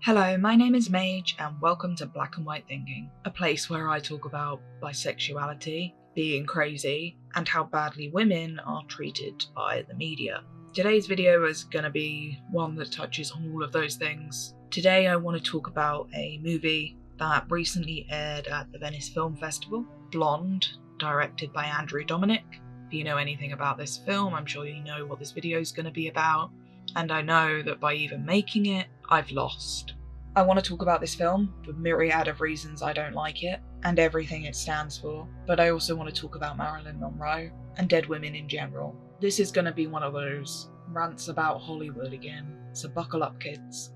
Hello, my name is Mage and welcome to Black and White Thinking, a place where I talk about bisexuality, being crazy, and how badly women are treated by the media. Today's video is going to be one that touches on all of those things. Today I want to talk about a movie that recently aired at the Venice Film Festival, Blonde, directed by Dominik. If you know anything about this film, I'm sure you know what this video is going to be about, and I know that by even making it, I've lost. I want to talk about this film for a myriad of reasons I don't like it, and everything it stands for, but I also want to talk about Marilyn Monroe, and dead women in general. This is going to be one of those rants about Hollywood again, so buckle up kids.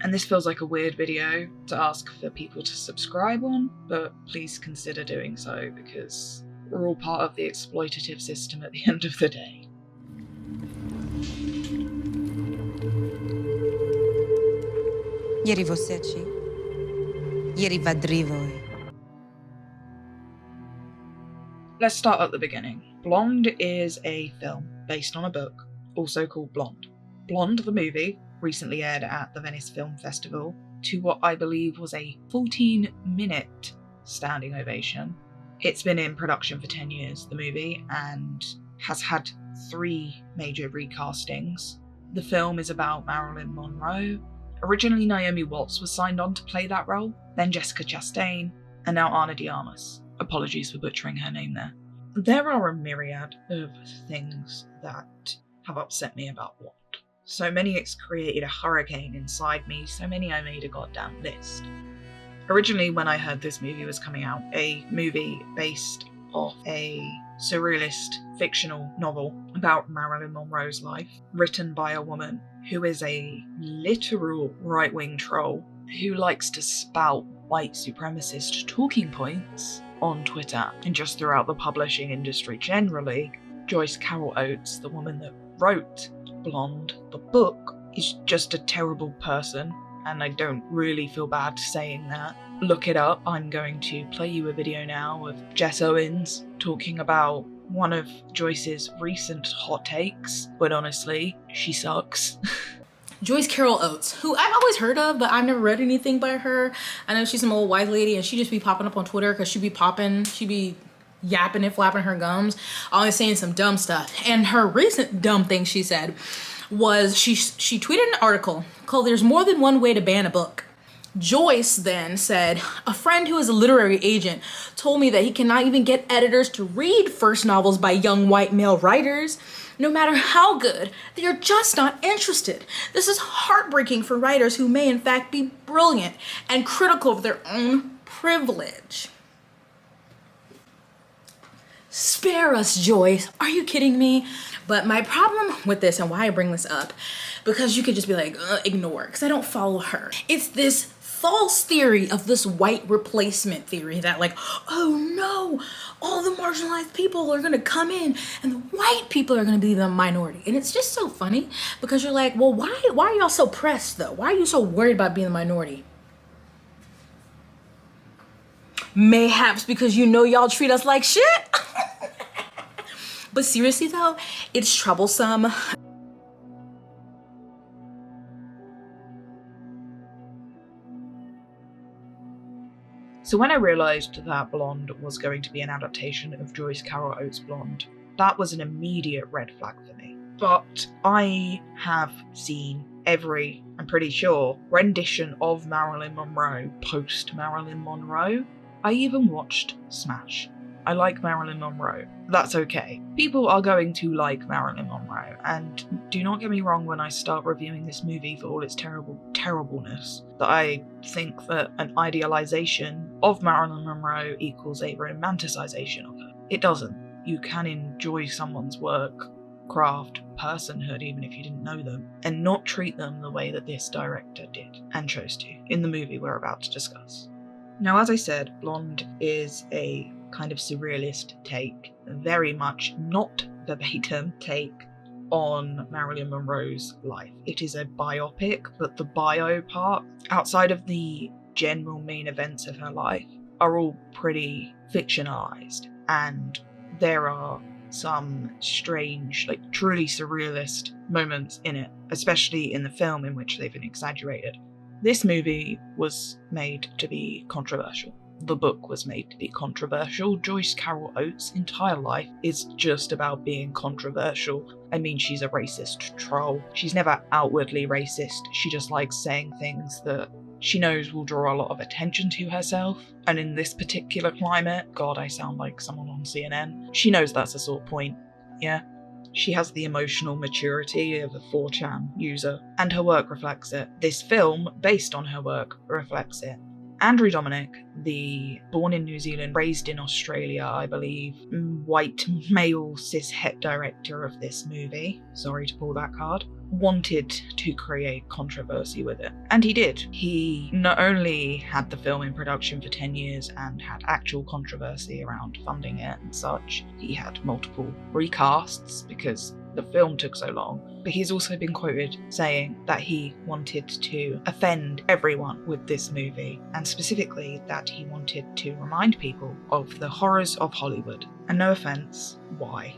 And this feels like a weird video to ask for people to subscribe on, but please consider doing so because we're all part of the exploitative system at the end of the day. Ieri você aqui. Ieri vadri voi. Let's start at the beginning. Blonde is a film based on a book, also called Blonde. Blonde, the movie, recently aired at the Venice Film Festival to what I believe was a 14-minute standing ovation. It's been in production for 10 years, the movie, and has had 3 major recastings. The film is about Marilyn Monroe. Originally, Naomi Watts was signed on to play that role, then Jessica Chastain, and now Ana de Armas. Apologies for butchering her name there. There are a myriad of things that have upset me about Blonde. So many it's created a hurricane inside me, so many I made a goddamn list. Originally, when I heard this movie was coming out, a movie based off a surrealist fictional novel about Marilyn Monroe's life, written by a woman who is a literal right-wing troll who likes to spout white supremacist talking points on Twitter and just throughout the publishing industry generally. Joyce Carol Oates, the woman that wrote Blonde, the book, is just a terrible person, and I don't really feel bad saying that. Look it up. I'm going to play you a video now of Jess Owens talking about one of Joyce's recent hot takes, but honestly, she sucks. Joyce Carol Oates, who I've always heard of, but I've never read anything by her. I know she's some old white lady and she just be popping up on Twitter because she be yapping and flapping her gums, always saying some dumb stuff. And her recent dumb thing she said was she tweeted an article called "There's More Than One Way to Ban a Book." Joyce then said, "A friend who is a literary agent told me that he cannot even get editors to read first novels by young white male writers. No matter how good, they are just not interested. This is heartbreaking for writers who may in fact be brilliant and critical of their own privilege." Spare us, Joyce. Are you kidding me? But my problem with this and why I bring this up, because you could just be like, ignore it, because I don't follow her. It's this false theory of this white replacement theory that like, oh no, all the marginalized people are gonna come in and the white people are gonna be the minority. And it's just so funny because you're like, well, why are y'all so pressed though? Why are you so worried about being the minority? Mayhaps because you know y'all treat us like shit. But seriously though, it's troublesome. So when I realised that Blonde was going to be an adaptation of Joyce Carol Oates' Blonde, that was an immediate red flag for me. But I have seen every, I'm pretty sure, rendition of Marilyn Monroe post Marilyn Monroe. I even watched Smash. I like Marilyn Monroe. That's okay. People are going to like Marilyn Monroe, and do not get me wrong when I start reviewing this movie for all its terribleness, that I think that an idealization of Marilyn Monroe equals a romanticization of her. It doesn't. You can enjoy someone's work, craft, personhood, even if you didn't know them, and not treat them the way that this director did, and chose to, in the movie we're about to discuss. Now, as I said, Blonde is a kind of surrealist take, very much not verbatim take on Marilyn Monroe's life. It is a biopic, but the bio part, outside of the general main events of her life, are all pretty fictionalized, and there are some strange, like truly surrealist moments in it, especially in the film in which they've been exaggerated. This movie was made to be controversial. The book was made to be controversial. Joyce Carol Oates' entire life is just about being controversial. I mean, she's a racist troll. She's never outwardly racist. She just likes saying things that she knows will draw a lot of attention to herself. And in this particular climate, God, I sound like someone on CNN. She knows that's a sore point. Yeah. She has the emotional maturity of a 4chan user, and her work reflects it. This film, based on her work, reflects it. Andrew Dominik, the born in New Zealand, raised in Australia, I believe, white male cis-het director of this movie, sorry to pull that card, wanted to create controversy with it. And he did. He not only had the film in production for 10 years and had actual controversy around funding it and such, he had multiple recasts because the film took so long, but he's also been quoted saying that he wanted to offend everyone with this movie, and specifically that he wanted to remind people of the horrors of Hollywood. And no offense, why?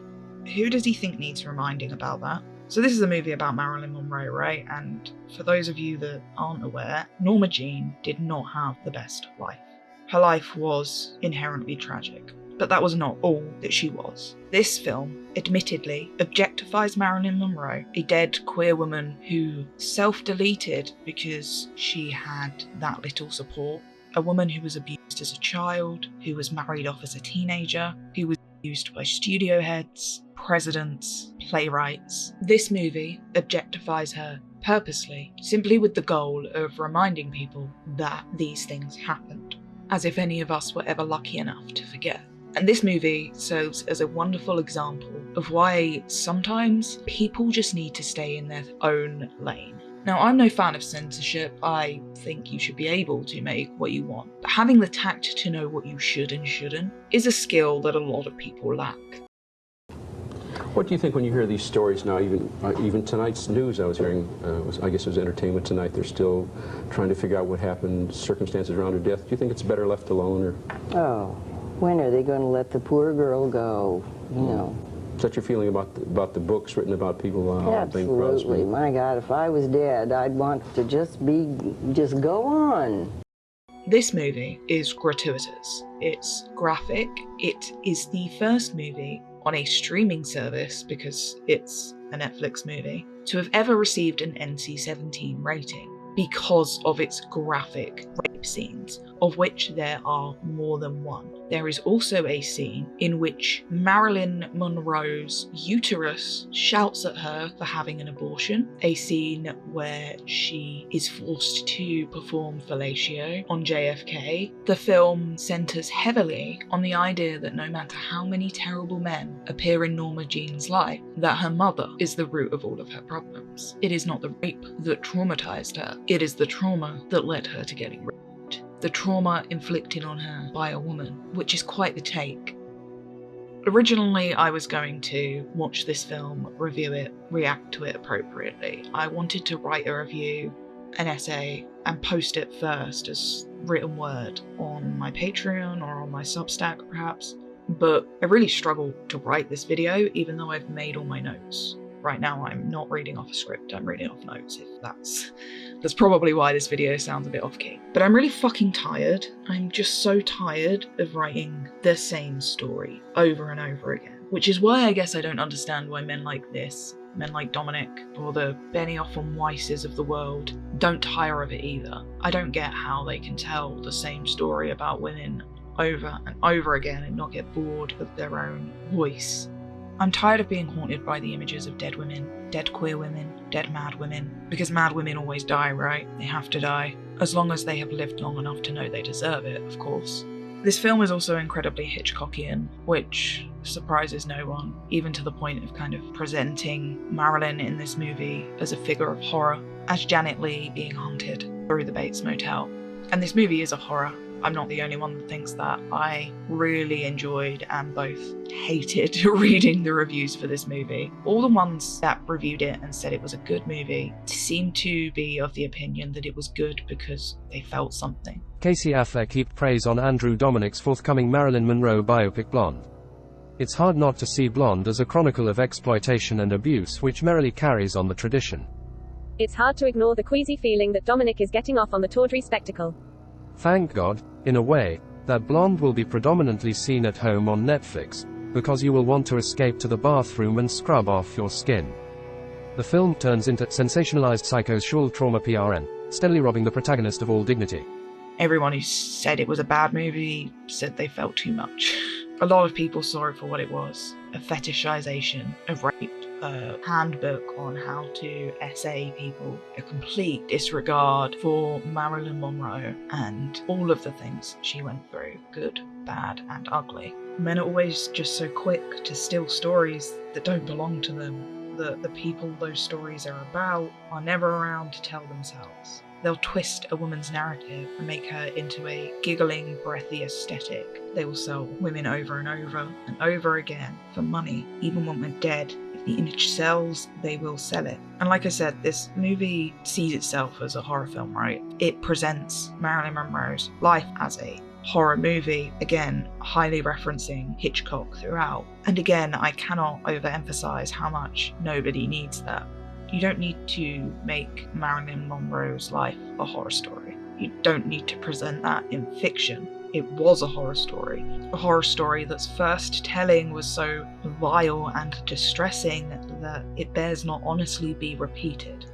Who does he think needs reminding about that? So this is a movie about Marilyn Monroe, right? And for those of you that aren't aware, Norma Jean did not have the best life. Her life was inherently tragic. But that was not all that she was. This film, admittedly, objectifies Marilyn Monroe, a dead queer woman who self-deleted because she had that little support. A woman who was abused as a child, who was married off as a teenager, who was abused by studio heads, presidents, playwrights. This movie objectifies her purposely, simply with the goal of reminding people that these things happened, as if any of us were ever lucky enough to forget. And this movie serves as a wonderful example of why sometimes people just need to stay in their own lane. Now, I'm no fan of censorship. I think you should be able to make what you want. But having the tact to know what you should and shouldn't is a skill that a lot of people lack. What do you think when you hear these stories now? Even tonight's news I was hearing, I guess it was Entertainment Tonight, they're still trying to figure out what happened, circumstances around her death. Do you think it's better left alone? Or? Oh. When are they going to let the poor girl go, you know? Is that your feeling about the books written about people? Absolutely. My God, if I was dead, I'd want to just go on. This movie is gratuitous. It's graphic. It is the first movie on a streaming service, because it's a Netflix movie, to have ever received an NC-17 rating because of its graphic rape scenes, of which there are more than one. There is also a scene in which Marilyn Monroe's uterus shouts at her for having an abortion, a scene where she is forced to perform fellatio on JFK. The film centers heavily on the idea that no matter how many terrible men appear in Norma Jean's life, that her mother is the root of all of her problems. It is not the rape that traumatized her, it is the trauma that led her to getting raped. The trauma inflicted on her by a woman, which is quite the take. Originally, I was going to watch this film, review it, react to it appropriately. I wanted to write a review, an essay, and post it first as written word on my Patreon or on my Substack perhaps, but I really struggled to write this video even though I've made all my notes. Right now I'm not reading off a script, I'm reading off notes, if that's probably why this video sounds a bit off-key. But I'm really fucking tired. I'm just so tired of writing the same story over and over again. Which is why I guess I don't understand why men like this, men like Dominik, or the Benioff and Weisses of the world, don't tire of it either. I don't get how they can tell the same story about women over and over again and not get bored of their own voice. I'm tired of being haunted by the images of dead women, dead queer women, dead mad women, because mad women always die, right? They have to die. As long as they have lived long enough to know they deserve it, of course. This film is also incredibly Hitchcockian, which surprises no one, even to the point of kind of presenting Marilyn in this movie as a figure of horror, as Janet Leigh being haunted through the Bates Motel. And this movie is a horror. I'm not the only one that thinks that. I really enjoyed and both hated reading the reviews for this movie. All the ones that reviewed it and said it was a good movie seemed to be of the opinion that it was good because they felt something. Casey Affleck heaped praise on Andrew Dominik's forthcoming Marilyn Monroe biopic Blonde. It's hard not to see Blonde as a chronicle of exploitation and abuse which merrily carries on the tradition. It's hard to ignore the queasy feeling that Dominik is getting off on the tawdry spectacle. Thank God, in a way, that Blonde will be predominantly seen at home on Netflix, because you will want to escape to the bathroom and scrub off your skin. The film turns into sensationalized psycho-sexual trauma PRN, steadily robbing the protagonist of all dignity. Everyone who said it was a bad movie said they felt too much. A lot of people saw it for what it was, a fetishization of rape, a handbook on how to SA people, a complete disregard for Marilyn Monroe and all of the things she went through, good, bad, and ugly. Men are always just so quick to steal stories that don't belong to them, that the people those stories are about are never around to tell themselves. They'll twist a woman's narrative and make her into a giggling, breathy aesthetic. They will sell women over and over again for money, even when we're dead. If the image sells, they will sell it. And like I said, this movie sees itself as a horror film, right? It presents Marilyn Monroe's life as a horror movie, again, highly referencing Hitchcock throughout. And again, I cannot overemphasize how much nobody needs that. You don't need to make Marilyn Monroe's life a horror story. You don't need to present that in fiction. It was a horror story that's first telling was so vile and distressing that it bears not honestly be repeated.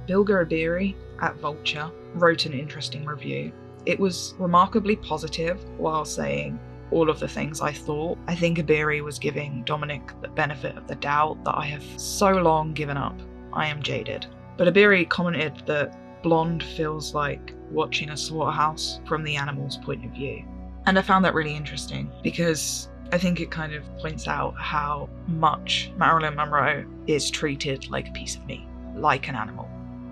Bilger Abiri at Vulture wrote an interesting review. It was remarkably positive while saying all of the things I thought. I think Abiri was giving Dominik the benefit of the doubt that I have so long given up. I am jaded. But Abiri commented that Blonde feels like watching a slaughterhouse from the animal's point of view. And I found that really interesting because I think it kind of points out how much Marilyn Monroe is treated like a piece of meat, like an animal.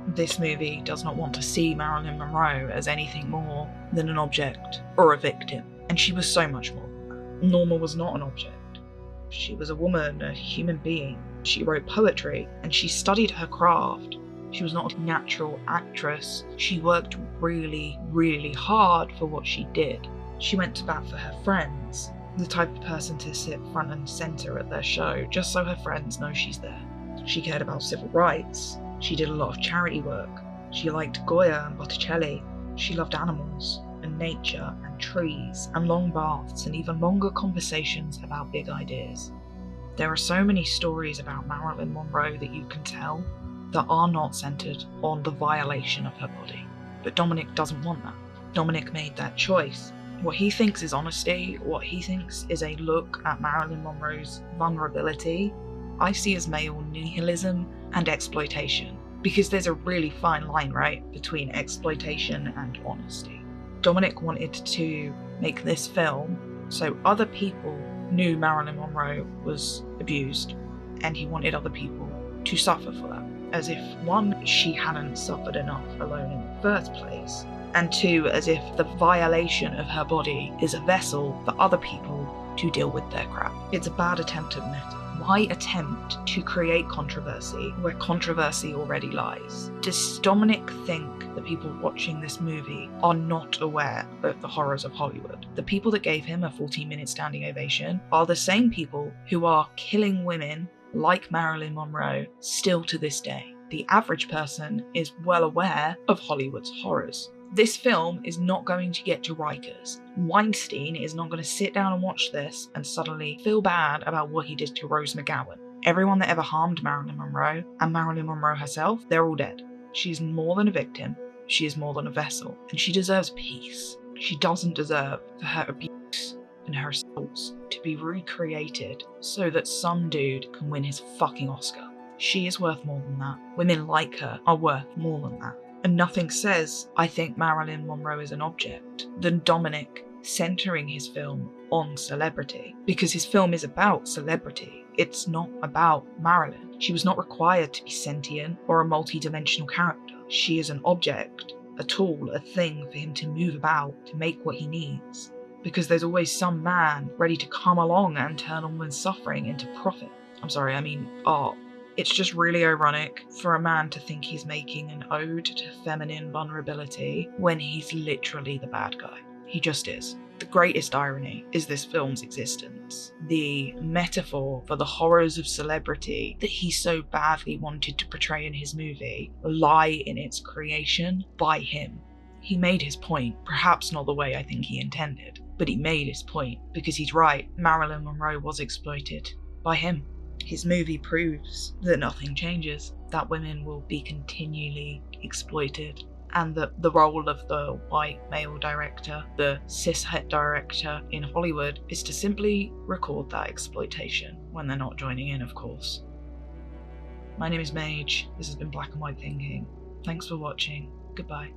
This movie does not want to see Marilyn Monroe as anything more than an object or a victim. And she was so much more than that. Norma was not an object. She was a woman, a human being. She wrote poetry and she studied her craft. She was not a natural actress. She worked really, really hard for what she did. She went to bat for her friends, the type of person to sit front and center at their show just so her friends know she's there. She cared about civil rights. She did a lot of charity work. She liked Goya and Botticelli. She loved animals and nature and trees and long baths and even longer conversations about big ideas. There are so many stories about Marilyn Monroe that you can tell that are not centered on the violation of her body. But Dominik doesn't want that. Dominik made that choice. What he thinks is honesty, what he thinks is a look at Marilyn Monroe's vulnerability, I see as male nihilism and exploitation. Because there's a really fine line, right, between exploitation and honesty. Dominik wanted to make this film so other people knew Marilyn Monroe was abused, and he wanted other people to suffer for that. As if, one, she hadn't suffered enough alone in the first place, and two, as if the violation of her body is a vessel for other people to deal with their crap. It's a bad attempt at meta. Why attempt to create controversy where controversy already lies? Does Dominik think the people watching this movie are not aware of the horrors of Hollywood? The people that gave him a 14-minute standing ovation are the same people who are killing women like Marilyn Monroe still to this day. The average person is well aware of Hollywood's horrors. This film is not going to get to Rikers. Weinstein is not going to sit down and watch this and suddenly feel bad about what he did to Rose McGowan. Everyone that ever harmed Marilyn Monroe, and Marilyn Monroe herself, they're all dead. She's more than a victim, she is more than a vessel, and she deserves peace. She doesn't deserve for her abuse and her assaults to be recreated so that some dude can win his fucking Oscar. She is worth more than that. Women like her are worth more than that. And nothing says, I think Marilyn Monroe is an object, than Dominik centering his film on celebrity. Because his film is about celebrity. It's not about Marilyn. She was not required to be sentient or a multi-dimensional character. She is an object, a tool, a thing for him to move about, to make what he needs. Because there's always some man ready to come along and turn a woman's suffering into profit. Art. It's just really ironic for a man to think he's making an ode to feminine vulnerability when he's literally the bad guy. He just is. The greatest irony is this film's existence. The metaphor for the horrors of celebrity that he so badly wanted to portray in his movie lie in its creation by him. He made his point, perhaps not the way I think he intended, but he made his point because he's right. Marilyn Monroe was exploited by him. His movie proves that nothing changes, that women will be continually exploited, and that the role of the white male director, the cishet director in Hollywood, is to simply record that exploitation when they're not joining in, of course. My name is Mage. This has been Black and White Thinking. Thanks for watching. Goodbye.